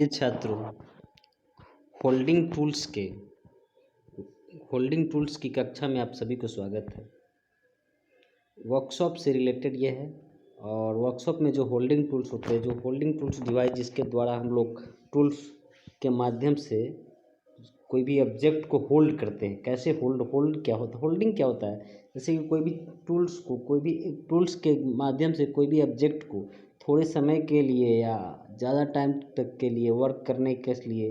ये छात्रों, holding tools की कक्षा में आप सभी को स्वागत है। वर्कशॉप से रिलेटेड ये है और वर्कशॉप में जो होल्डिंग टूल्स होते हैं, जो होल्डिंग टूल्स डिवाइस जिसके द्वारा हम लोग टूल्स के माध्यम से कोई भी ऑब्जेक्ट को होल्ड करते हैं। कैसे होल्ड क्या होता है, होल्डिंग क्या होता है? जैसे कि कोई भी टूल्स के माध्यम से कोई भी ऑब्जेक्ट को थोड़े समय के लिए या ज़्यादा टाइम तक के लिए वर्क करने के लिए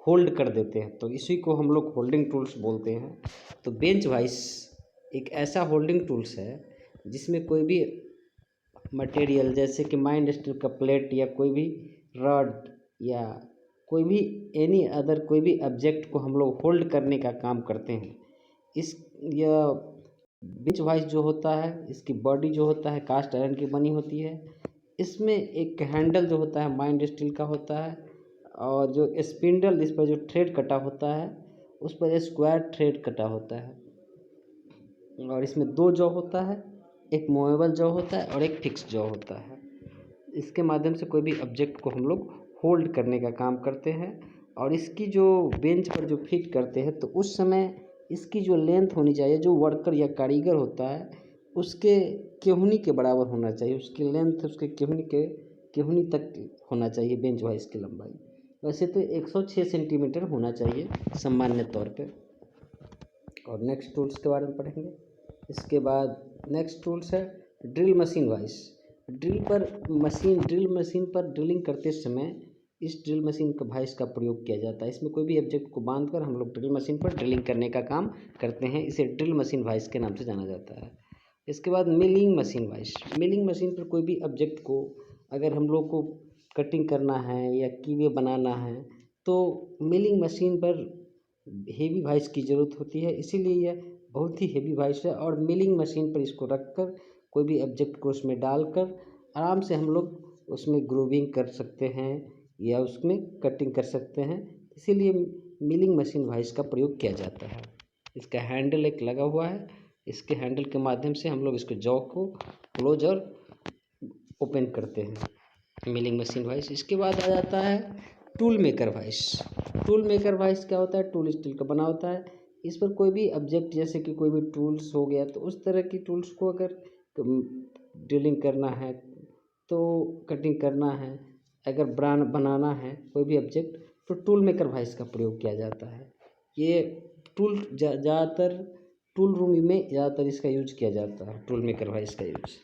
होल्ड कर देते हैं, तो इसी को हम लोग होल्डिंग टूल्स बोलते हैं। तो बेंच वाइस एक ऐसा होल्डिंग टूल्स है जिसमें कोई भी मटेरियल जैसे कि माइंड स्टील का प्लेट या कोई भी रॉड या कोई भी एनी अदर कोई भी ऑब्जेक्ट को हम लोग होल्ड करने का काम करते हैं। यह बेंच वाइस जो होता है, इसकी बॉडी जो होता है कास्ट आयरन की बनी होती है। इसमें एक हैंडल जो होता है माइंड स्टील का होता है और जो स्पिंडल इस पर जो थ्रेड कटा होता है उस पर स्क्वायर थ्रेड कटा होता है। और इसमें दो जॉ होता है, एक मूवेबल जॉ होता है और एक फिक्स जॉ होता है। इसके माध्यम से कोई भी ऑब्जेक्ट को हम लोग होल्ड करने का काम करते हैं। और इसकी जो बेंच पर जो फिट करते हैं तो उस समय इसकी जो लेंथ होनी चाहिए, जो वर्कर या कारीगर होता है उसके केहूनी के बराबर होना चाहिए। उसकी लेंथ उसके केहूनी तक होना चाहिए बेंच वाइस की लंबाई। वैसे तो 106 सेंटीमीटर होना चाहिए सामान्य तौर पे। और नेक्स्ट टूल्स के बारे में पढ़ेंगे। इसके बाद नेक्स्ट टूल्स है drill machine vice. Drill machine पर ड्रिलिंग करते समय इस ड्रिल मशीन का वाइस का प्रयोग किया जाता है। इसमें कोई भी ऑब्जेक्ट को बांधकर हम लोग ड्रिल मशीन पर ड्रिलिंग करने का काम करते हैं। इसे ड्रिल मशीन वाइस के नाम से जाना जाता है। इसके बाद milling machine vice. Milling machine पर कोई भी ऑब्जेक्ट को अगर हम लोग को कटिंग करना है या कीवे बनाना है तो मिलिंग मशीन पर हेवी वाइस की ज़रूरत होती है, इसीलिए यह बहुत ही हेवी वाइस है। और मिलिंग मशीन पर इसको रखकर कोई भी ऑब्जेक्ट को उसमें डालकर आराम से हम लोग उसमें ग्रूविंग कर सकते हैं या उसमें कटिंग कर सकते हैं, इसीलिए मिलिंग मशीन वाइस का प्रयोग किया जाता है। इसका हैंडल एक लगा हुआ है, इसके हैंडल के माध्यम से हम लोग इसके जॉ को क्लोज और ओपन करते हैं मिलिंग मशीन वाइस। इसके बाद आ जाता है tool maker vice. Tool maker vice क्या होता है? टूल स्टील का बना होता है। इस पर कोई भी ऑब्जेक्ट जैसे कि कोई भी टूल्स हो गया तो उस तरह की टूल्स को अगर ड्रिलिंग करना है तो कटिंग करना है, अगर बनाना है कोई भी ऑब्जेक्ट तो टूल मेकर वाइस का प्रयोग किया जाता है। ये टूल ज़्यादातर टूल रूम में ज़्यादातर इसका यूज किया जाता है, टूल मेकर वाइस का यूज।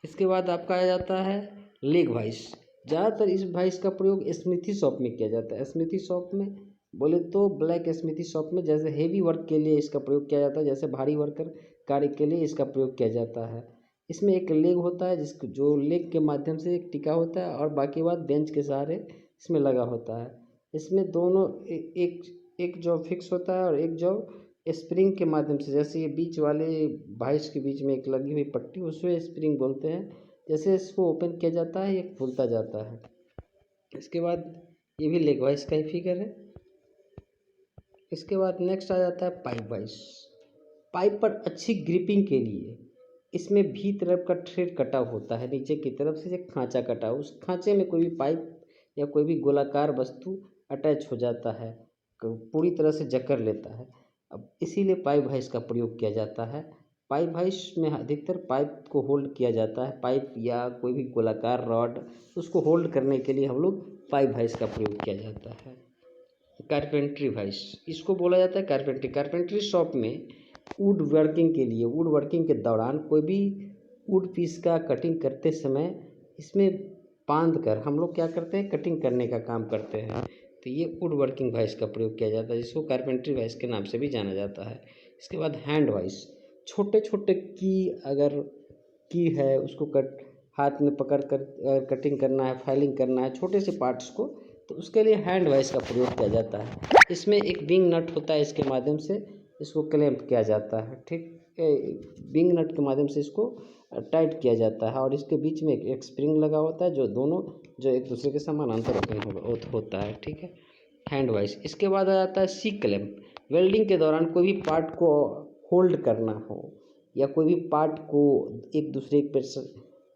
इसके बाद आपका आ जाता है लेग वाइस। ज़्यादातर इस वाइस का प्रयोग स्मिथी शॉप में किया जाता है। स्मिथी शॉप में बोले तो ब्लैक स्मिथी शॉप में जैसे हेवी वर्क के लिए इसका प्रयोग किया जाता है, जैसे भारी वर्कर कार्य के लिए इसका प्रयोग किया जाता है। इसमें एक लेग होता है जिसको जो लेग के माध्यम से एक टिका होता है और बाकी बात बेंच के सहारे इसमें लगा होता है। इसमें दोनों एक जॉ फिक्स होता है और एक जॉ स्प्रिंग के माध्यम से, जैसे ये बीच वाले वाइस के बीच में एक लगी हुई पट्टी उसमें स्प्रिंग बोलते हैं। जैसे इसको ओपन किया जाता है ये खुलता जाता है। इसके बाद ये भी लेग वाइस का ही फिगर है। इसके बाद नेक्स्ट आ जाता है पाइप वाइस। पाइप पर अच्छी ग्रिपिंग के लिए इसमें भी तरफ का थ्रेड कटा होता है, नीचे की तरफ से एक खांचा कटा, उस खांचे में कोई भी पाइप या कोई भी गोलाकार वस्तु अटैच हो जाता है, पूरी तरह से जकड़ लेता है। अब इसीलिए पाइप वाइस का प्रयोग किया जाता है। पाइप वाइस में अधिकतर पाइप को होल्ड किया जाता है, पाइप या कोई भी गोलाकार रॉड उसको होल्ड करने के लिए हम लोग पाइप वाइस का प्रयोग किया जाता है। कारपेंट्री वाइस, इसको बोला जाता है कारपेंट्री शॉप में वुड वर्किंग के दौरान कोई भी वुड पीस का कटिंग करते समय इसमें बांध कर हम लोग क्या करते हैं, कटिंग करने का काम करते हैं। तो ये वुड वर्किंग वाइस का प्रयोग किया जाता है, जिसको कारपेंट्री वाइस के नाम से भी जाना जाता है। इसके बाद हैंड वाइस। छोटे छोटे अगर की है उसको हाथ में पकड़ कर कटिंग करना है, फाइलिंग करना है छोटे से पार्ट्स को, तो उसके लिए हैंड वाइस का प्रयोग किया जाता है। इसमें एक विंग नट होता है, इसके माध्यम से इसको क्लैंप किया जाता है, ठीक। विंग नट के माध्यम से इसको टाइट किया जाता है और इसके बीच में एक स्प्रिंग लगा होता है जो एक दूसरे के समानांतर होता है, ठीक है। Hand vice. इसके बाद आ जाता है सी क्लैंप। वेल्डिंग के दौरान कोई भी पार्ट को होल्ड करना हो या कोई भी पार्ट को एक दूसरे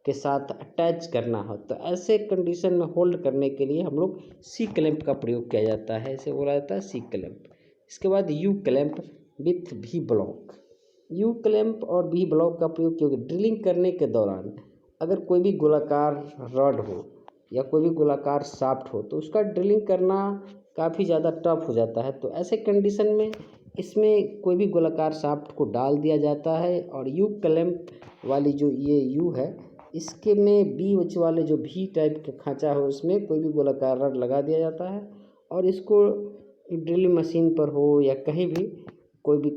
के साथ अटैच करना हो तो ऐसे कंडीशन में होल्ड करने के लिए हम लोग सी क्लैंप का प्रयोग किया जाता है, इसे बोला जाता है सी क्लैंप। इसके बाद यू क्लैंप विथ भी ब्लॉक। यू क्लैंप और भी ब्लॉक का प्रयोग क्योंकि ड्रिलिंग करने के दौरान अगर कोई भी गोलाकार रॉड हो या कोई भी गोलाकार शाफ्ट हो तो उसका ड्रिलिंग करना काफ़ी ज़्यादा टफ हो जाता है। तो ऐसे कंडीशन में इसमें कोई भी गोलाकार शाफ्ट को डाल दिया जाता है और यू क्लैंप वाली जो ये यू है इसके में बी एच वाले जो भी टाइप का खांचा है उसमें कोई भी गोलाकार रॉड लगा दिया जाता है और इसको ड्रिलिंग मशीन पर हो या कहीं भी कोई भी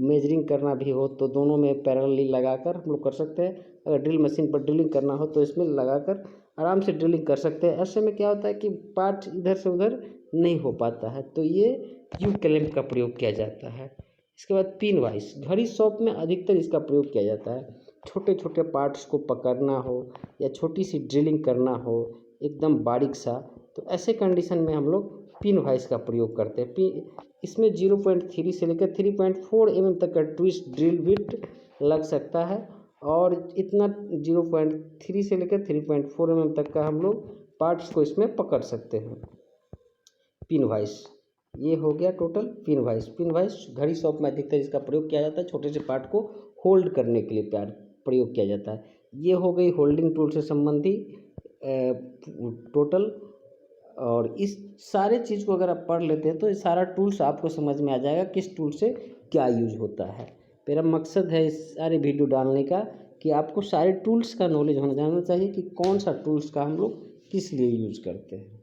मेजरिंग करना भी हो तो दोनों में पैरेलली लगाकर हम लोग कर सकते हैं। अगर ड्रिल मशीन पर ड्रिलिंग करना हो तो इसमें लगाकर आराम से ड्रिलिंग कर सकते हैं। ऐसे में क्या होता है कि पार्ट इधर से उधर नहीं हो पाता है, तो ये यू क्लैंप का प्रयोग किया जाता है। इसके बाद पिन वाइस, घड़ी शॉप में अधिकतर इसका प्रयोग किया जाता है। छोटे छोटे पार्ट्स को पकड़ना हो या छोटी सी ड्रिलिंग करना हो एकदम बारीक सा, तो ऐसे कंडीशन में हम लोग पिन वाइस का प्रयोग करते हैं। इसमें 0.3 से लेकर 3.4 mm तक का ट्विस्ट ड्रिल बिट लग सकता है और इतना 0.3 से लेकर 3.4 mm तक का हम लोग पार्ट्स को इसमें पकड़ सकते हैं। पिन वाइस ये हो गया total pin vice. Pin vice घड़ी शॉप में अधिकतर इसका प्रयोग किया जाता है, छोटे से पार्ट को होल्ड करने के लिए प्रयोग किया जाता है। ये हो गई होल्डिंग टूल से संबंधी टोटल। और इस सारे चीज़ को अगर आप पढ़ लेते हैं तो ये सारा टूल्स आपको समझ में आ जाएगा किस टूल से क्या यूज होता है। मेरा मकसद है इस सारे वीडियो डालने का कि आपको सारे टूल्स का नॉलेज होना जानना चाहिए कि कौन सा टूल्स का हम लोग किस लिए यूज करते हैं।